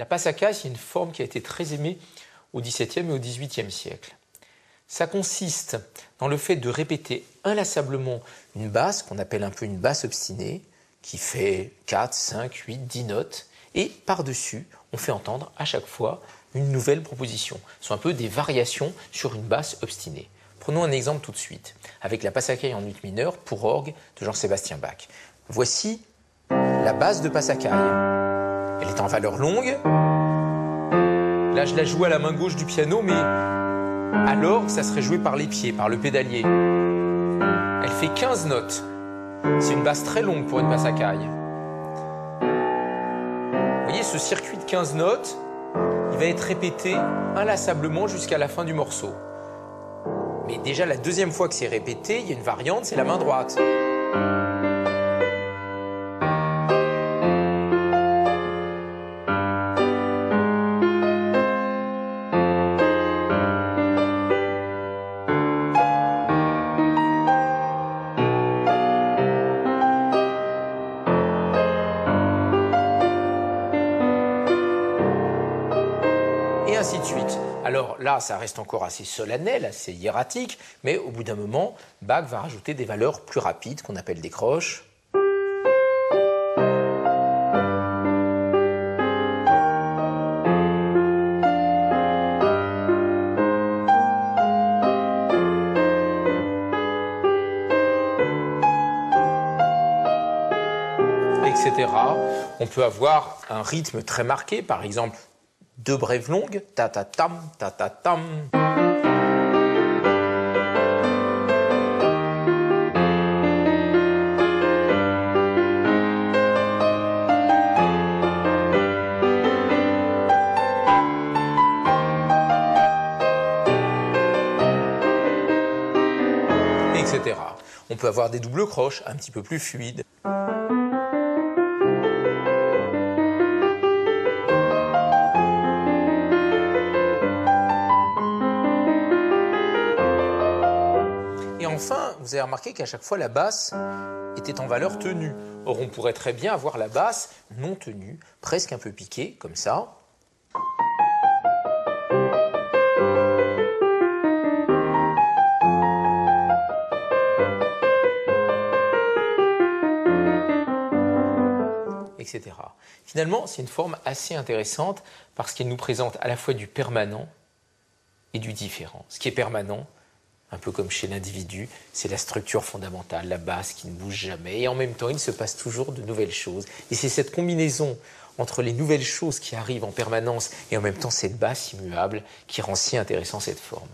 La passacaille, c'est une forme qui a été très aimée au XVIIe et au XVIIIe siècle. Ça consiste dans le fait de répéter inlassablement une basse, qu'on appelle un peu une basse obstinée, qui fait 4, 5, 8, 10 notes, et par-dessus, on fait entendre à chaque fois une nouvelle proposition. Ce sont un peu des variations sur une basse obstinée. Prenons un exemple tout de suite, avec la passacaille en ut mineur pour orgue de Jean-Sébastien Bach. Voici la basse de passacaille. Elle est en valeur longue. Là, je la joue à la main gauche du piano, mais à l'orgue, ça serait joué par les pieds, par le pédalier. Elle fait 15 notes. C'est une basse très longue pour une passacaille. Vous voyez, ce circuit de 15 notes, il va être répété inlassablement jusqu'à la fin du morceau. Mais déjà, la deuxième fois que c'est répété, il y a une variante, c'est la main droite. Et ainsi de suite. Alors là, ça reste encore assez solennel, assez hiératique, mais au bout d'un moment, Bach va rajouter des valeurs plus rapides qu'on appelle des croches. Etc. On peut avoir un rythme très marqué, par exemple, deux brèves longues, ta-ta-tam, ta-ta-tam. Etc. On peut avoir des doubles croches un petit peu plus fluides. Et enfin, vous avez remarqué qu'à chaque fois, la basse était en valeur tenue. Or, on pourrait très bien avoir la basse non tenue, presque un peu piquée, comme ça. Etc. Finalement, c'est une forme assez intéressante parce qu'elle nous présente à la fois du permanent et du différent. Ce qui est permanent, un peu comme chez l'individu, c'est la structure fondamentale, la base qui ne bouge jamais. Et en même temps, il se passe toujours de nouvelles choses. Et c'est cette combinaison entre les nouvelles choses qui arrivent en permanence et en même temps cette base immuable qui rend si intéressant cette forme.